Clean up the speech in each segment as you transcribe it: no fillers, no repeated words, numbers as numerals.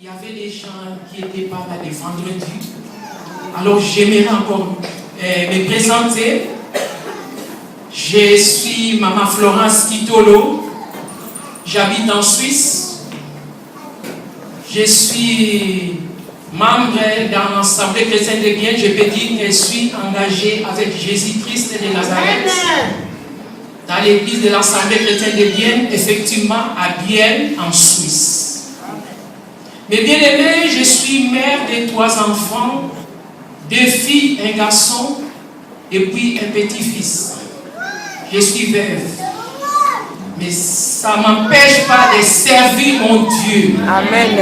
il y avait des gens qui étaient pas là les vendredis. Alors j'aimerais encore me présenter. Je suis Maman Florence Kitolo. J'habite en Suisse. Je suis membre dans l'Assemblée chrétienne de Bienne. Je peux dire que je suis engagé avec Jésus-Christ de Nazareth. Dans l'église de l'Assemblée chrétienne de Bienne, effectivement à Bienne, en Suisse. Mais bien aimé, je suis mère de 3 enfants, 2 filles, un garçon et puis un petit-fils. Je suis veuve. Mais ça ne m'empêche pas de servir mon Dieu. Amen.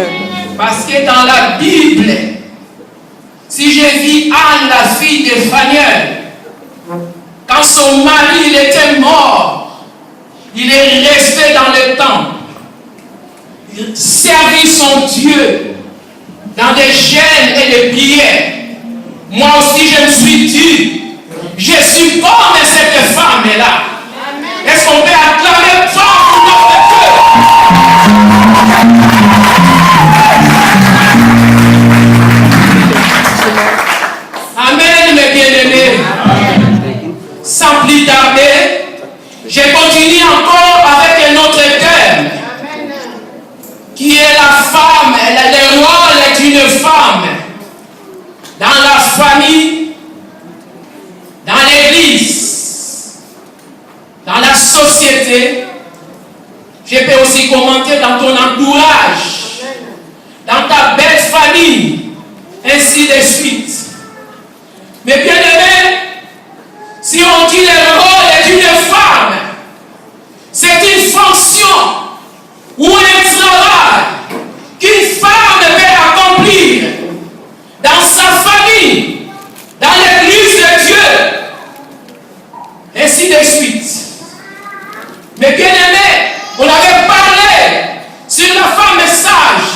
Parce que dans la Bible, si je vis Anne, la fille de Phanuel, quand son mari il était mort, il est resté dans le temple. Il servit son Dieu dans des jeûnes et des prières. Moi aussi, je me suis dit, je suis comme cette femme-là. Est-ce qu'on peut acclamer fort pour notre Dieu? Amen, mes bien-aimés. Sans plus tarder, je continue encore avec un autre thème, qui est la femme, le rôle d'une femme dans la famille, dans l'église, dans la société. Je peux aussi commenter dans ton entourage, dans ta belle famille, ainsi de suite. Mais bien aimé, si on dit le rôle d'une femme, c'est une fonction ou un travail qu'une femme peut accomplir dans sa famille, dans l'église de Dieu, ainsi de suite. Mais bien aimé, on avait parlé sur la femme sage.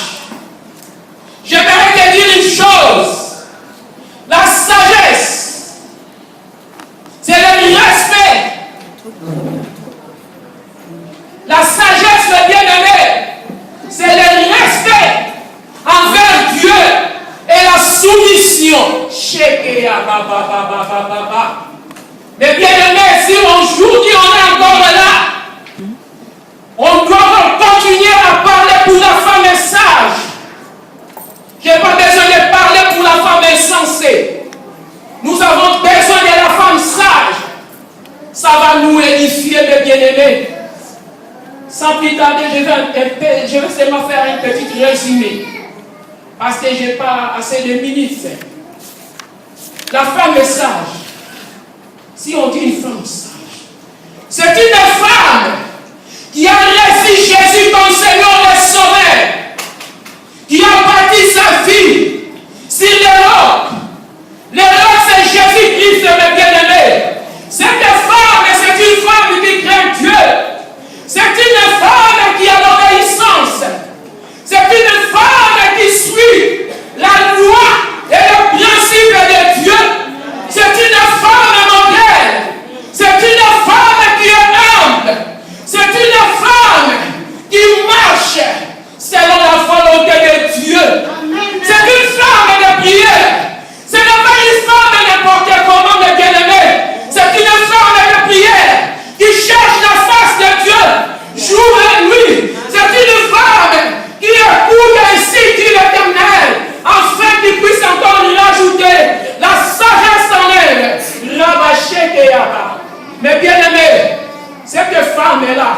J'aimerais te dire une chose. La sagesse, c'est le respect. La sagesse, le bien-aimé, c'est le respect envers Dieu et la soumission. Mais bien-aimé, si aujourd'hui on est encore là, on doit continuer à parler pour la femme sage. Je n'ai pas besoin de parler pour la femme insensée. Nous avons besoin de la femme sage. Ça va nous édifier, mes bien-aimés. Sans plus tarder, je vais seulement faire un petit résumé. Parce que je n'ai pas assez de minutes. La femme est sage. Si on dit une femme sage, c'est une femme qui a reçu Jésus comme Seigneur et Sauveur, qui a bâti sa vie sur les rocs. Les rocs, c'est Jésus-Christ, mes bien-aimés. Cette femme, c'est une femme qui craint Dieu. C'est une femme qui a l'obéissance. C'est une femme qui suit la loi et le principe de Dieu. C'est une femme modèle. C'est une femme qui est humble. C'est une femme qui marche selon la volonté de Dieu. C'est une femme de prière. Ce n'est pas une femme n'importe comment, mes bien-aimés. C'est une femme de prière qui cherche la face de Dieu jour et nuit. C'est une femme qui écoute ainsi dit l'Éternel, afin qu'il puisse encore lui rajouter la sagesse en elle. Mais bien-aimés, cette femme est là.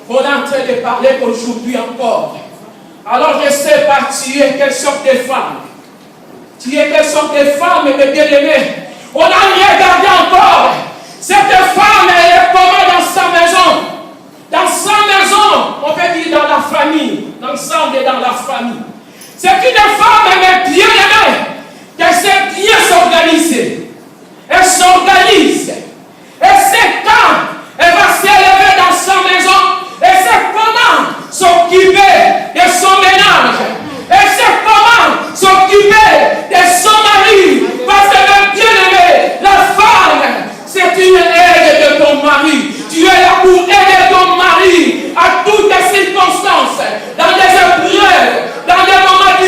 On est en train de parler aujourd'hui encore. Alors je sais pas, tu es quelle sorte de femme. Tu es quelle sorte de femme, mes bien-aimés. On a regardé encore. Cette femme, elle est comment dans sa maison. Dans sa maison, on peut dire dans la famille. Ensemble et dans la famille. C'est une femme, mais bien-aimée, qu'elle sait bien s'organiser. Elle s'organise. Elle sait quand elle va s'élever dans sa maison. Elle sait comment s'occuper de son ménage. Elle sait comment s'occuper de son mari. Parce que bien aimé, la femme, c'est une aide de ton mari. Tu es là pour aider ton mari à toutes les circonstances, dans des épreuves, dans des moments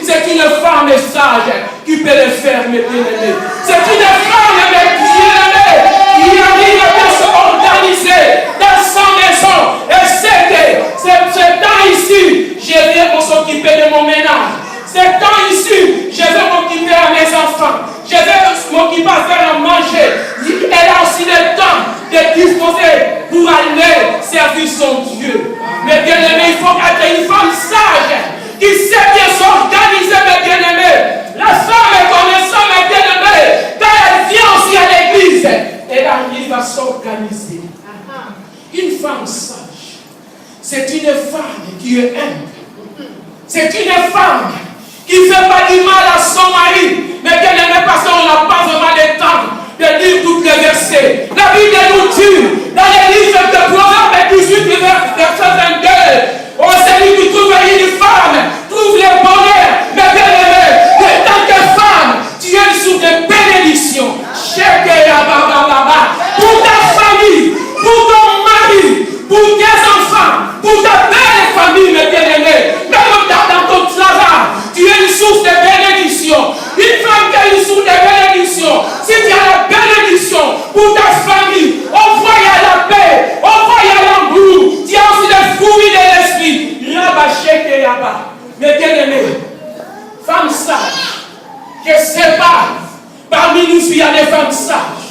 c'est une femme sage qui peut le faire, mes bien-aimés. C'est une femme, mes bien-aimés, qui arrive à s'organiser dans sa maison. Et c'est que ce temps ici, je viens pour s'occuper de mon ménage. Ce temps ici, je vais m'occuper à mes enfants. Je vais m'occuper à faire à manger. Elle a aussi le temps de disposer pour aller servir son Dieu. Mais bien aimés, il faut être une femme sage qui sait bien s'organiser, mes bien-aimés. La femme est connaissante, mes bien-aimés. Quand elle vient aussi à l'église, elle arrive à s'organiser. Une femme sage, c'est une femme qui est humble. C'est une femme qui ne fait pas du mal à son mari. Mais bien aimé, parce qu'on n'a pas vraiment le temps de lire tous les versets. La Bible nous dit, dans les livres de Proverbes 18, verset 22, oh, celui qui trouve une femme, trouve le bonheur. Mais bien aimé, en tant que femme, tu es sous des bénédictions. Pour ta famille, pour ton mari, pour tes enfants, pour ta belle famille, mes bien-aimés. Même dans ton travail, tu es une source de bénédiction. Une femme qui est une source de bénédiction. Si tu as la bénédiction pour ta famille, envoie la paix, envoie l'amour. Tu as aussi des fruits de l'esprit. Mes bien-aimés, femme sage, je sais pas, parmi nous, il y a des femmes sages.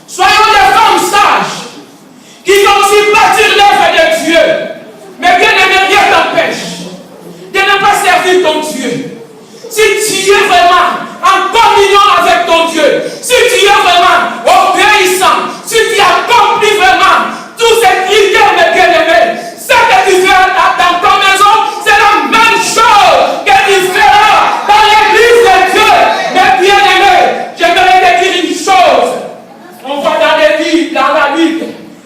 Soyons des femmes sages qui vont aussi bâtir l'œuvre de Dieu. Mais bien aimé, rien t'empêche de ne pas servir ton Dieu. Si tu es vraiment en communion avec ton Dieu, si tu es vraiment obéissant, si tu accomplis vraiment tous ces critères, mes bien-aimés, ce que tu fais dans ta maison, c'est la même chose que tu feras dans l'église de Dieu. Mes bien-aimés, j'aimerais te dire une chose. On voit dans la Bible,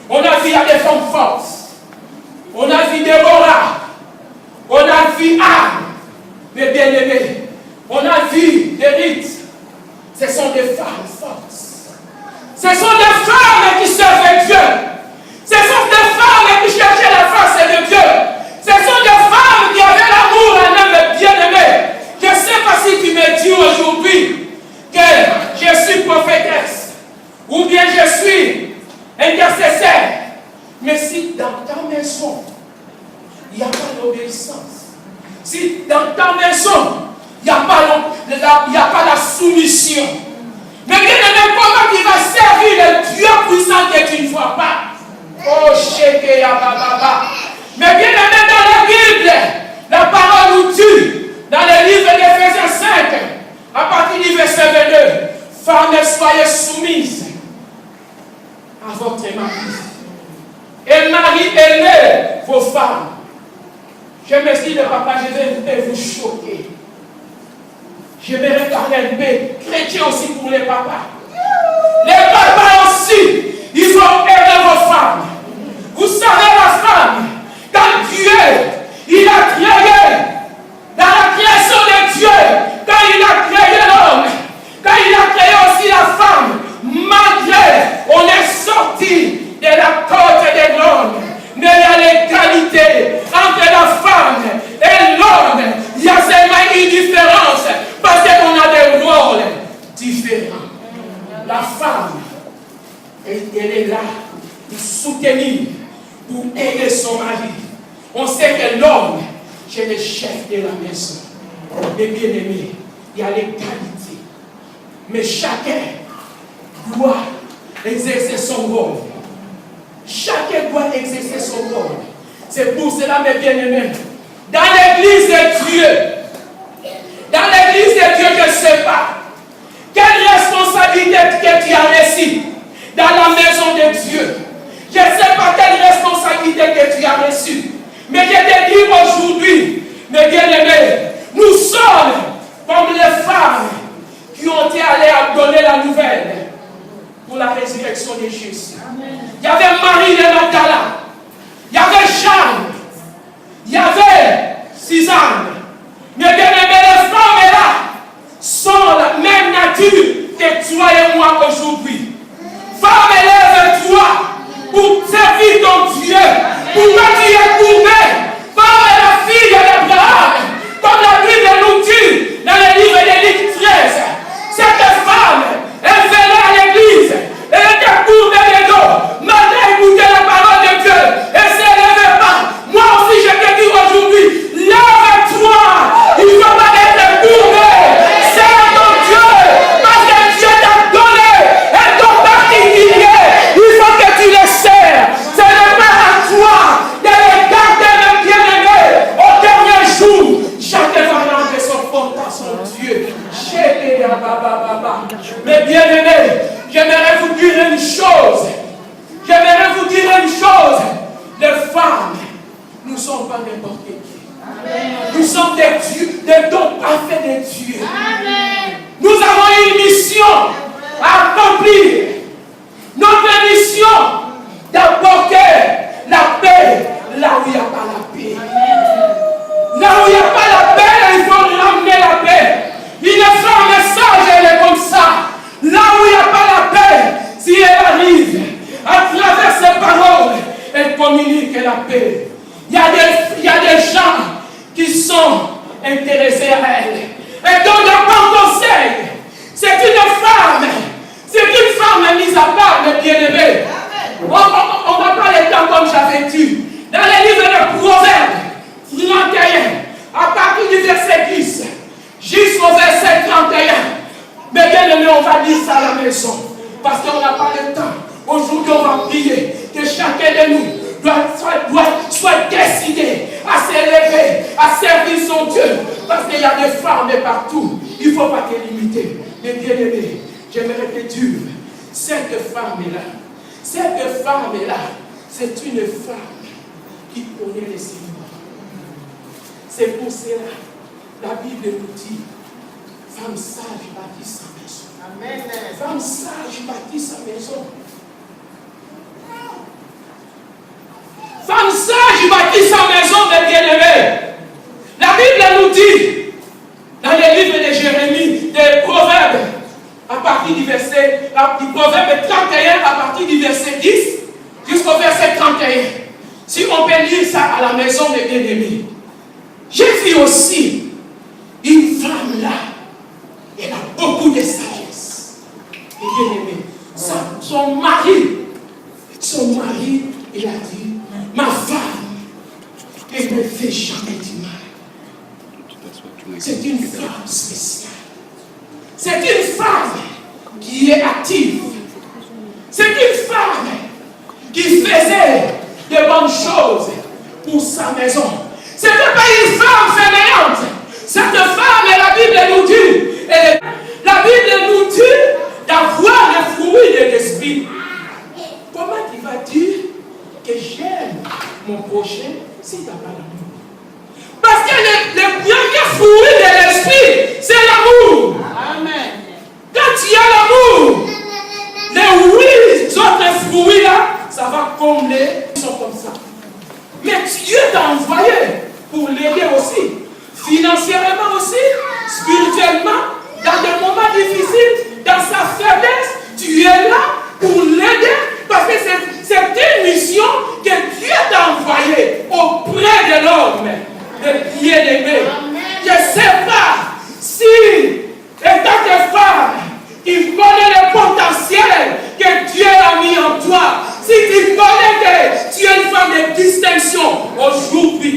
on a vu des femmes fortes. On a vu Déborah. On a vu Anne. Mes bien-aimés, on a vu David. Ce sont des femmes fortes. Ce sont des femmes qui servent Dieu. Ce sont des femmes qui cherchaient la face de Dieu. Ce sont des femmes qui avaient l'amour en elles, bien-aimés. Je ne sais pas si tu me dis aujourd'hui que je suis prophétesse ou bien je suis intercesseur. Mais si dans ta maison, il n'y a pas d'obéissance, si dans ta maison, il n'y a pas la soumission, mais bien aimé, comment tu vas servir le Dieu puissant que tu ne vois pas? Oh, Sheke Yababa. Mais bien aimé, dans la Bible, la parole nous dit, dans le livre d'Éphésiens 5, à partir du verset 22, femmes, soyez soumises à votre mari. Et mari, aimez vos femmes. Je m'excuse, papa, je vais vous choquer. Je vais parler un peu chrétien aussi pour les papas. Les papas aussi, il faut aimer vos femmes. Vous savez, la femme, quand Dieu, il a créé, dans la création de Dieu, quand il a créé l'homme, quand il a créé aussi la femme, malgré, on est sorti de la côte de l'homme, mais il y a l'égalité entre la femme et l'homme. Il y a seulement une différence parce qu'on a des rôles différents. La femme, elle est là pour soutenir, pour aider son mari. On sait que l'homme, c'est le chef de la maison. Mais bien aimé, il y a l'égalité. Mais chacun doit exercer son rôle. Chacun doit exercer son rôle. C'est pour cela, mes bien-aimés, dans l'église de Dieu, je ne sais pas quelle responsabilité que tu as reçue dans la maison de Dieu. Je ne sais pas quelle responsabilité que tu as reçue. Mais je te dis aujourd'hui, mes bien-aimés, nous sommes comme les femmes qui ont été allées à donner la nouvelle pour la résurrection de Jésus. Il y avait Marie de Magdala, il y avait Jeanne, il y avait Suzanne. Mais bien aimé, les femmes là sont la même nature que toi et moi aujourd'hui. Femme, élève-toi pour servir ton Dieu. Pourquoi tu es courbé? Femme est la fille d'Abraham. Comme la Bible nous dit, vous dire une chose. Les femmes, nous ne sommes pas n'importe qui. Nous sommes des dieux, des dons parfaits des dieux. Nous avons une mission à accomplir. Notre mission d'apporter la paix là où il n'y a pas la paix. Là où il n'y a pas la paix, il faut ramener la paix. Il ne fait un message, elle est comme ça. Là où il n'y a pas la paix, si elle arrive, à travers ses paroles, elle communique la paix. Il y a des gens qui sont intéressés à elle. Et donnent un bon conseil. C'est une femme mise à part, mes bien-aimés. On ne va pas les temps comme j'avais dit. Dans les livres de Proverbes 31, à partir du verset 10, jusqu'au verset 31, mes bien-aimés, on va lire ça à la maison. Parce qu'on n'a pas le temps. Aujourd'hui, on va prier que chacun de nous soit décidé à s'élever, à servir son Dieu. Parce qu'il y a des femmes partout. Il ne faut pas te limiter. Mais bien aimé, j'aimerais te dire, cette femme-là, c'est une femme qui connaît les Seigneurs. C'est pour cela, la Bible nous dit, femme sage bâtit sa maison. Amen. Femme sage bâtit sa maison. Femme sage bâtit sa maison, mes bien-aimés. La Bible nous dit, dans les livres de Jérémie, des Proverbes, à partir du Proverbe 31, à partir du verset 10, jusqu'au verset 31. Si on peut lire ça à la maison, mes bien-aimés. J'ai vu aussi une femme là, elle a beaucoup de sagesse. Mes bien-aimés, son mari, il a dit, ma femme, elle ne fait jamais du mal. C'est une femme spéciale. C'est une femme qui est active. C'est une femme qui faisait de bonnes choses pour sa maison. Ce n'est pas une femme fainéante. Cette femme, la Bible nous dit, la Bible nous dit d'avoir le fruit de l'esprit. Comment tu vas dire que j'aime mon prochain si tu n'as pas l'amour? Parce que le premier fruit de l'esprit, c'est l'amour. Amen. Quand il y a l'amour, les 8 autres fruits là, ça va combler. Ils sont comme ça. Mais Dieu t'a envoyé pour l'aider aussi. Financièrement aussi, spirituellement, dans des moments difficiles, dans sa faiblesse, tu es là pour l'aider. Parce que c'est une mission que Dieu t'a envoyée auprès de l'homme. Le bien-aimé. Je ne sais pas si, étant que femme, tu connais le potentiel que Dieu a mis en toi. Si tu connais que tu es une femme de distinction, aujourd'hui,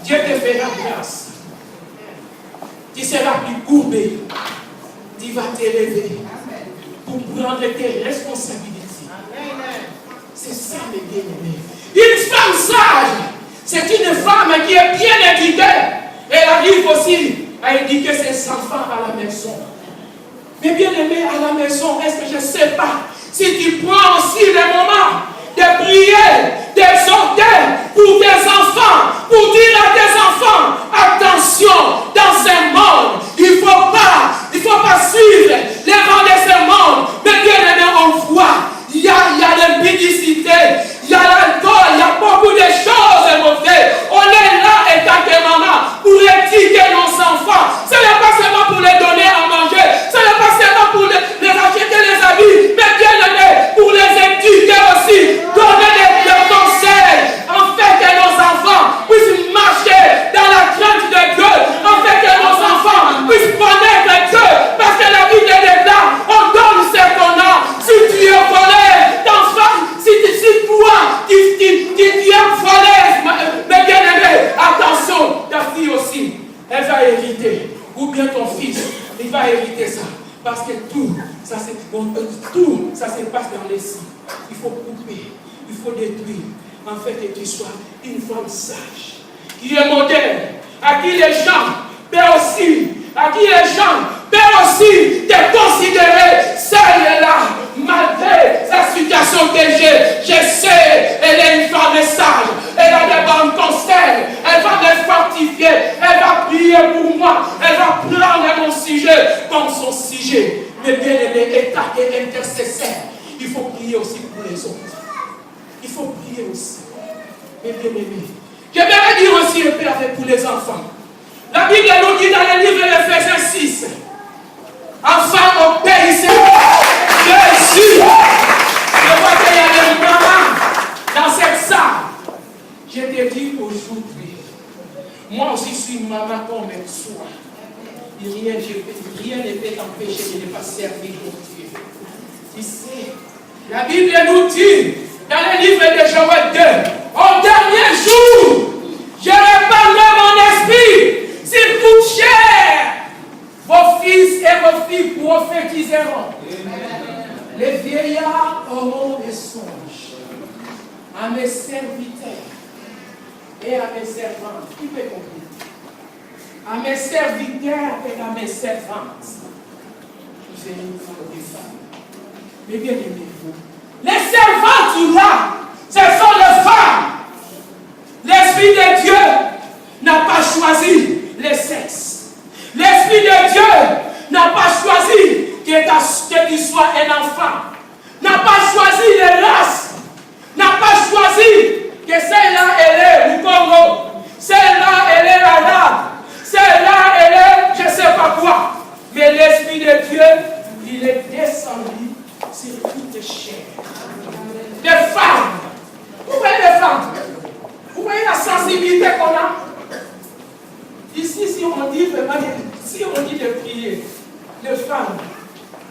Dieu te fera grâce. Tu seras plus courbé. Tu vas t'élever pour prendre tes responsabilités. C'est ça, mes bien-aimés. Une femme sage, c'est une femme qui est bien éduquée. Elle arrive aussi à éduquer ses enfants à la maison. Mais bien aimé, à la maison, est-ce que je ne sais pas si tu prends aussi le moment de prier, d'exhorter pour tes enfants, pour dire à tes enfants, attention, dans ce monde, il ne faut pas suivre les vents de ce monde. Mais bien aimé, on voit, il y a l'impudicité, il y a l'alcool, il y a beaucoup de choses mauvaises. On est là exactement pour éduquer nos enfants. Ce n'est pas seulement pour les donner à manger, ce n'est pas seulement pour les acheter les habits, mais bien aimé, pour les éduquer aussi, donner des conseils, en fait que nos enfants puissent marcher dans la crainte de Dieu, en fait que nos enfants puissent connaître Dieu, parce que la Bible est là, on donne ce qu'on a. Si tu es volé, si toi, tu es volé, mais bien aimé, attention, ta fille aussi, elle va hériter, ou bien ton fils, il va hériter ça, parce que tout ça se passe dans les sangs. Il faut couper, il faut détruire, en fait que tu sois une femme sage, qui est modèle, à qui les gens peuvent aussi, te considérer celle-là, malgré la situation que j'ai. Je sais prier aussi pour les autres. Il faut prier aussi. Mes bien-aimés. J'aimerais dire aussi un peu avec pour les enfants. La Bible nous dit dans le livre d'Éphésiens 6, enfants, obéissez Jésus. Je vois qu'il y a des mamans dans cette salle. Je te dis aujourd'hui, moi aussi je suis une maman comme soi. Rien ne peut t'empêcher de ne pas servir ton Dieu. Ici, la Bible nous dit dans le livre de Joël 2, au dernier jour, je répandrai mon esprit sur toute chair. Vos fils et vos filles prophétiseront. Les vieillards auront des songes. À mes serviteurs et à mes servantes. Qui peut comprendre? À mes serviteurs et à mes servantes. Vous êtes une femme des femmes. Mais bien aimez-vous. Les servantes là, ce sont les femmes. L'Esprit de Dieu n'a pas choisi les sexes. L'Esprit de Dieu n'a pas choisi que tu sois un enfant. N'a pas choisi les races. N'a pas choisi que celle-là, elle est du Congo. Celle-là, elle est arabe. Celle-là, elle est je ne sais pas quoi. Mais l'Esprit de Dieu, il est descendu sur toutes les chairs. Des femmes. Vous voyez les femmes? Vous voyez la sensibilité qu'on a? Ici, si on dit de prier, les femmes,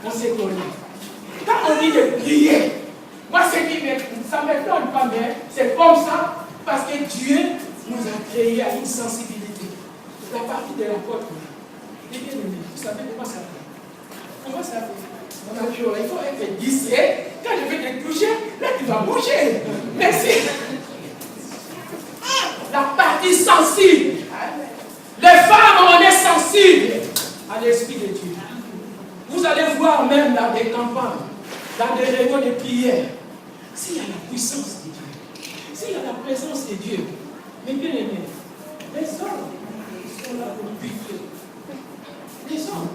on s'est connu. Quand on dit de prier, moi, ça ne m'étonne pas, mais c'est comme ça, parce que Dieu nous a créé à une sensibilité. La partie de la côte, il est bien aimé. Vous savez comment ça fait? Comment ça fait? Il faut être discret. Quand je vais te toucher, là, tu vas bouger. Merci. La partie sensible. Les femmes, on est sensibles à l'Esprit de Dieu. Vous allez voir même dans des campagnes, dans des réunions de prière, s'il y a la puissance de Dieu, s'il y a la présence de Dieu, mais bien aimés, les hommes sont là pour piquer. Les hommes,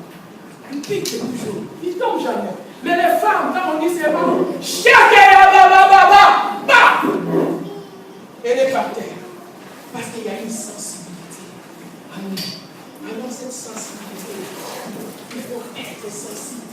ils piquent toujours, ils ne tombent jamais. Mais les femmes, quand on dit c'est bon, elle est par terre. Parce qu'il y a une sensibilité. Amen. Alors cette sensibilité, il faut être sensible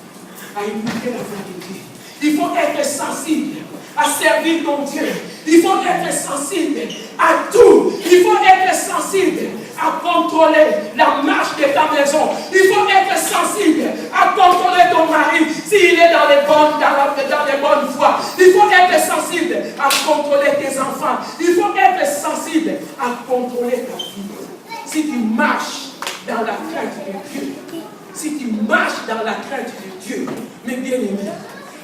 à écouter la voix de Dieu. Il faut être sensible à servir ton Dieu. Il faut être sensible à tout. Il faut être sensible à contrôler la marche de ta maison. Il faut être sensible à contrôler ton mari s'il est dans les bonnes voies. Il faut être sensible à contrôler tes enfants. Il faut être sensible à contrôler ta vie. Si tu marches dans la crainte de Dieu, si tu marches dans la crainte de Dieu, mes bien-aimés,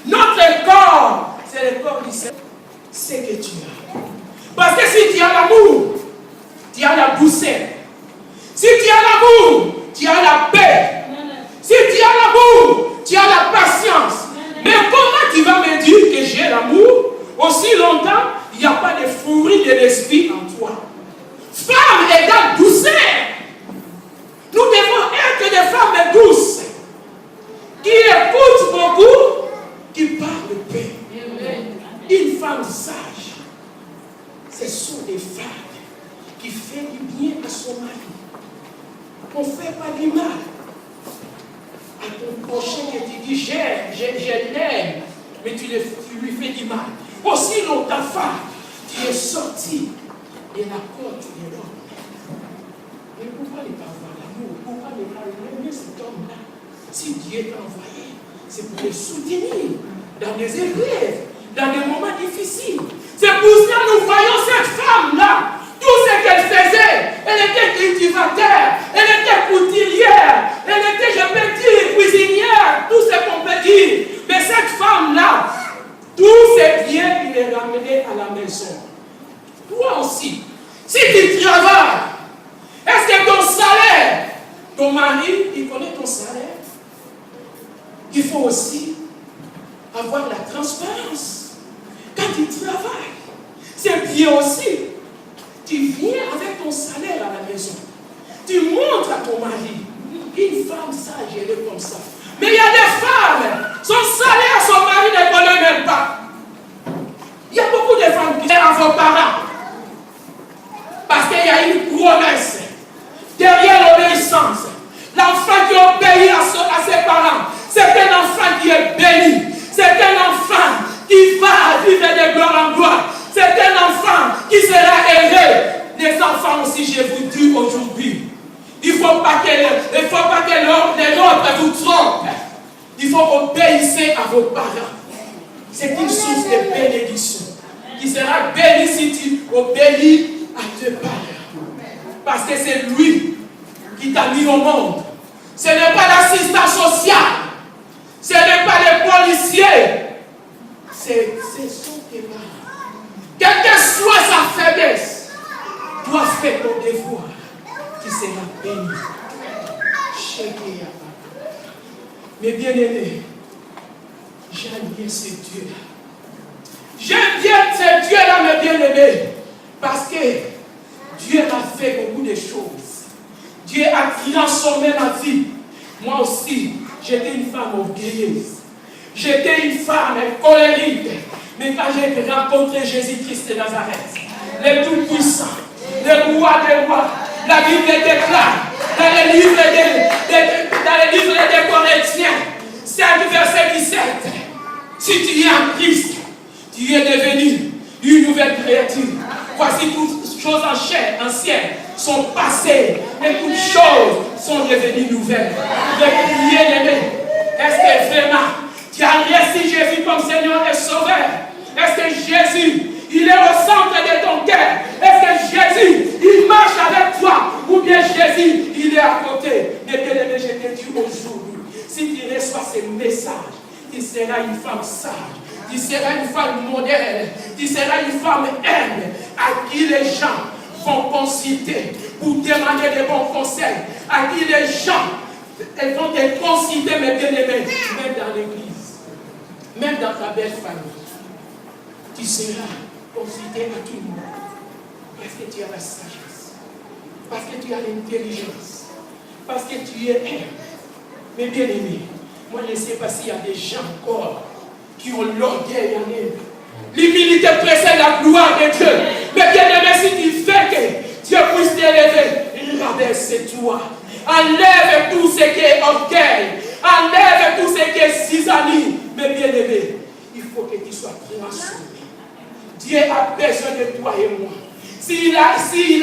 notre corps, c'est le corps du Seigneur. C'est que tu as. Parce que si tu as l'amour, tu as la douceur. Si tu as l'amour, tu as la paix. Si tu as l'amour, tu as la patience. Mais comment tu vas me dire que j'ai l'amour aussi longtemps, il n'y a pas de fruit de l'esprit en toi? Femme égale douceur. Nous devons être des femmes douces, qui écoutent beaucoup, qui parlent de paix. Une femme sage, ce sont des femmes qui font du bien à son mari. On ne fait pas du mal à ton prochain que tu dis je l'aime, mais tu lui fais du mal. Aussi longtemps, femme, tu es sortie de la côte de l'homme. Mais pourquoi ne pas avoir l'amour? Pourquoi ne pas aimer cet homme-là? Si Dieu t'a envoyé, c'est pour le soutenir dans des épreuves, dans des moments difficiles. C'est pour ça que nous voyons cette femme-là. Tout ce qu'elle faisait, elle était cultivateur, elle était couturière, elle était, je peux dire, cuisinière, tout ce qu'on peut dire. Mais cette femme-là, tous ses biens, il les ramenait à la maison. Toi aussi, si tu travailles, est-ce que ton salaire, ton mari, il connaît ton salaire? Il faut aussi avoir la transparence. Quand tu travailles, c'est bien aussi. Tu viens avec ton salaire à la maison. Tu montres à ton mari. Une femme sage, elle est comme ça. Mais il y a des femmes, son salaire, son mari ne connaît même pas. gloire en gloire. C'est un enfant qui sera heureux. Les enfants aussi, je vous dis aujourd'hui, il ne faut pas que les autres vous trompent. Il faut obéir à vos parents. C'est une source de bénédiction. Qui sera béni si tu obéis à tes parents. Parce que c'est lui qui t'a mis au monde. Ce n'est pas l'assistant social. Ce n'est pas les policiers. C'est son parents. Quelle que soit sa faiblesse, dois faire ton devoir. Tu seras béni. Mais bien aimé, j'aime bien ce Dieu-là. J'aime bien ce Dieu-là, mes bien-aimés, parce que Dieu m'a fait beaucoup de choses. Dieu a transformé ma vie. Moi aussi, j'étais une femme orgueilleuse. J'étais une femme colérique. Mais quand j'ai rencontré Jésus-Christ de Nazareth, le Tout-Puissant, le roi des rois, la Bible déclare dans les livres des Corinthiens, 5 verset 17, si tu es en Christ, tu es devenu une nouvelle créature. Voici toutes choses anciennes sont passées et toutes choses sont devenues nouvelles. Le bien-aimé, est-ce que vraiment tu as reçu Jésus comme Seigneur et Sauveur? Est-ce que Jésus, il est au centre de ton cœur? Est-ce que Jésus, il marche avec toi? Ou bien Jésus, il est à côté? Mais bien-aimé, je te dis aujourd'hui, si tu reçois ce message, tu seras une femme sage. Tu seras une femme modèle. Tu seras une femme humble à qui les gens vont consulter pour demander des bons conseils. À qui les gens vont te consulter, mes bien-aimés, même dans l'église, même dans ta belle famille. Tu seras consulté à tout le monde. Parce que tu as la sagesse. Parce que tu as l'intelligence. Parce que tu es humble. Mes bien-aimés, moi je ne sais pas s'il y a des gens encore qui ont l'orgueil en eux. L'humilité précède la gloire de Dieu. Mais bien aimé, si tu fais que Dieu puisse t'élever, rabaisse-toi. Enlève tout ce qui est orgueil. Enlève tout ce qui est zizanie. Mais bien aimé, il faut que tu sois transformé. Dieu a besoin de toi et moi. S'il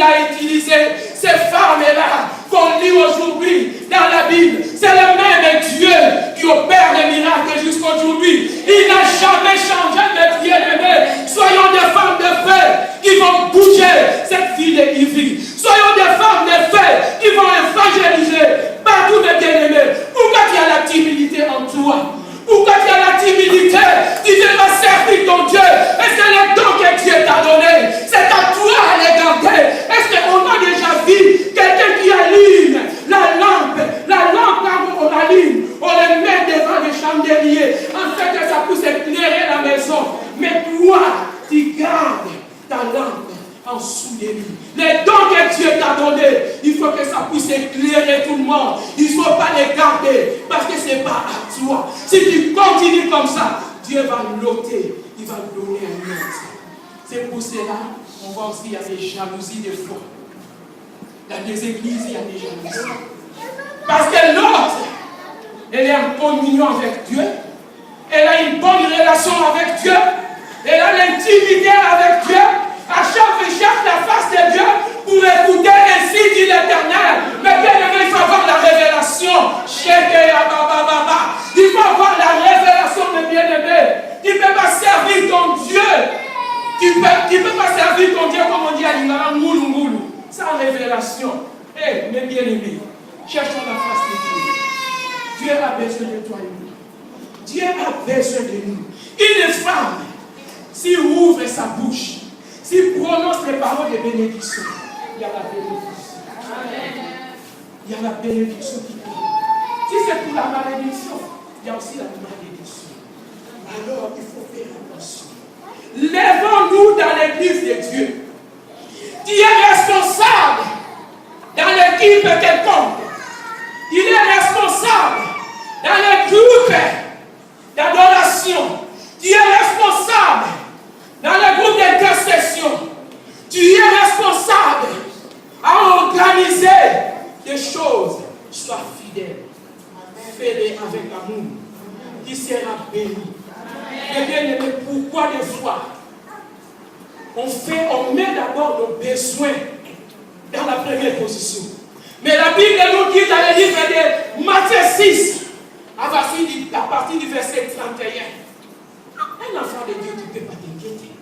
a utilisé ces femmes-là qu'on lit aujourd'hui dans la Bible, c'est le même Dieu qui opère les miracles jusqu'aujourd'hui. Il n'a jamais changé de bien-aimé. Soyons des femmes de feu qui vont bouger cette ville de Ivry. Soyons des femmes de feu qui vont évangéliser partout, mes bien-aimés. Pourquoi tu as la timidité en toi? Pourquoi tu as la timidité? Tu ne veux pas servir ton Dieu. Et c'est le don que Dieu t'a donné. C'est à toi à les garder. Est-ce qu'on a déjà vu quelqu'un qui allume la lampe quand on allume, on les met devant les chandeliers, en fait que ça puisse éclairer la maison. Mais toi, tu gardes ta lampe en dessous de lui. Les dons que Dieu t'a donnés, il faut que ça puisse éclairer tout le monde. Il ne faut pas les garder parce que ce n'est pas à toi. Si tu continues comme ça, Dieu va l'ôter. Il va donner un autre. C'est pour cela qu'on voit aussi qu'il y a des jalousies des fois. Dans des églises, il y a des jalousies. Parce que l'autre, elle est en communion avec Dieu. Elle a une bonne relation avec Dieu. Elle a l'intimité avec Dieu. À chaque la face de Dieu pour écouter ainsi dit l'Éternel. Mais bien aimé, il faut avoir la révélation. Il faut avoir la révélation de bien-aimé. Tu ne peux pas servir ton Dieu. Tu ne peux pas servir ton Dieu comme on dit à l'Ingala, moulou moulou. Sans révélation. Mes bien-aimés, cherchons la face de Dieu. Dieu a besoin de toi et moi. Dieu a besoin de nous. Une femme, s'il ouvre sa bouche, s'il prononce les paroles de bénédiction, il y a la bénédiction. Il y a la bénédiction qui tombe. Si c'est pour la malédiction, il y a aussi la malédiction. Alors, il faut faire attention. Lèvons-nous dans l'église de Dieu. Qui est responsable dans l'équipe quelconque. Il est responsable dans les groupes d'adoration. Tu es responsable dans le groupe d'intercession. Tu es responsable à organiser des choses. Sois fidèle. Fais-les avec amour. Tu seras béni. Mais bien aimé, pourquoi des fois on met d'abord nos besoins dans la première position. Mais la Bible nous dit dans le livre de Matthieu 6, à partir du verset 31, un enfant de Dieu, tu ne peux pas t'inquiéter.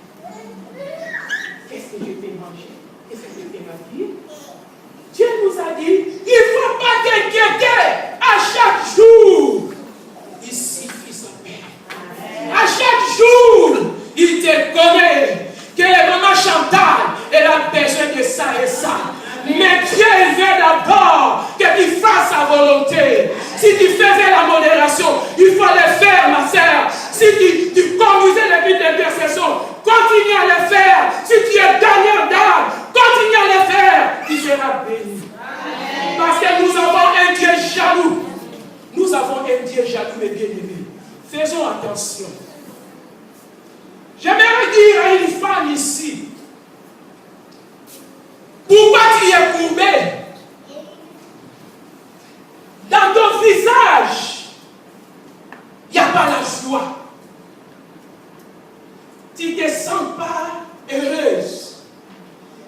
Qu'est-ce que je vais manger? Qu'est-ce que je vais m'habiller? Dieu nous a dit, il ne faut pas t'inquiéter à chaque jour. Il suffit sa paix. À chaque jour, il te connaît. Que maman Chantal, elle a besoin de ça et ça. Mais Dieu veut d'abord que tu fasses sa volonté. Si tu faisais la modération, il faut le faire, ma sœur. Si tu conduisais les vies d'intercession, continue à le faire. Si tu es gagnant d'âme, continue à le faire. Tu seras béni. Parce que nous avons un Dieu jaloux. Nous avons un Dieu jaloux et bien-aimé. Faisons attention. J'aimerais dire à une femme ici, pourquoi tu es courbé? Dans ton visage, il n'y a pas la joie. Tu ne te sens pas heureuse.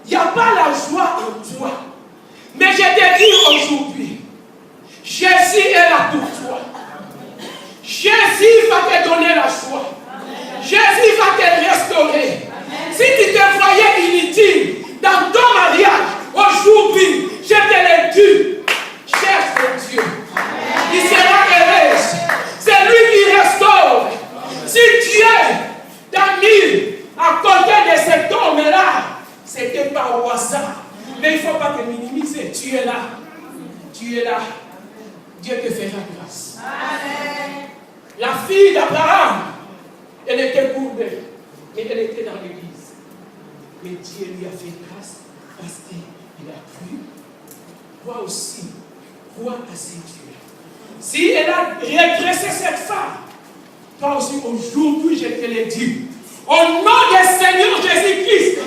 Il n'y a pas la joie en toi. Mais je te dis aujourd'hui, Jésus est là pour toi. Jésus va te donner la joie. Jésus va te restaurer. Si tu te voyais inutile dans ton mariage, aujourd'hui, je te le dis, cherche Dieu. Il sera heureux. C'est lui qui restaure. Si Dieu t'a mis à côté de cet homme-là, c'était pas au hasard. Mais il ne faut pas te minimiser. Tu es là. Tu es là. Dieu te fera grâce. Amen. La fille d'Abraham, elle était courbée, mais elle était dans l'église. Mais Dieu lui a fait grâce parce qu'il a cru. Toi aussi, crois à ce Dieu. Si elle a redressé cette femme, toi aussi, aujourd'hui, je te le dis, au nom du Seigneur Jésus-Christ,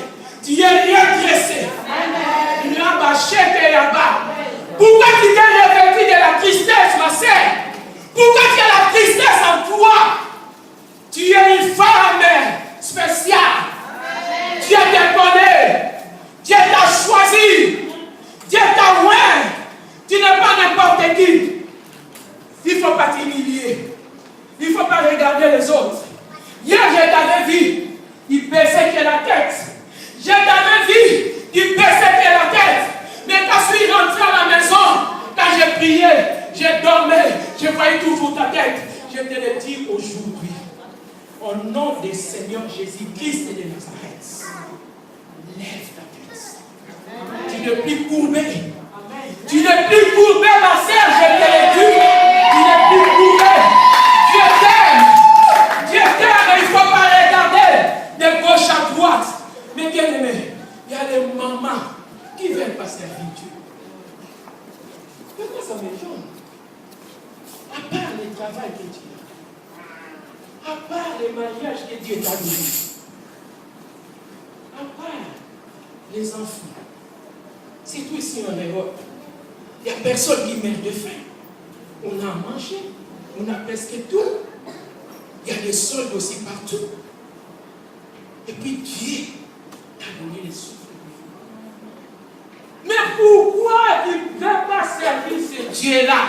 tu es redressé. Amen. Pourquoi tu t'es revêtu de la tristesse, ma sœur? Pourquoi tu as la tristesse en toi? Tu es une femme spéciale. Amen. Dieu te connaît. Dieu t'a choisi. Dieu t'a oint. Tu n'es pas n'importe qui. Il ne faut pas t'humilier. Il ne faut pas regarder les autres. Hier, je t'avais vu. Il baissait que la tête. Je t'avais vu. Il baissait que la tête. Mais quand je suis rentré à la maison, quand j'ai prié, j'ai dormi, je voyais toujours ta tête. Je te le dis aujourd'hui. Au nom du Seigneur Jésus-Christ de Nazareth, lève ta tête. Tu n'es plus courbé. Tu n'es plus courbé, ma sœur, je te le dis. Tu n'es plus courbé. Dieu t'aime. Dieu t'aime, il ne faut pas regarder de gauche à droite. Mais bien aimé, il y a des mamans qui ne veulent pas servir Dieu. Pourquoi ça m'étonne? À part le travail que Dieu a, à part les mariages que Dieu t'a donné, à part les enfants, c'est tout ici en Europe. Il n'y a personne qui meurt de faim. On a mangé, on a presque tout. Il y a des soldes aussi partout. Et puis Dieu t'a donné les souffles. Mais pourquoi tu ne veux pas servir ce Dieu-là?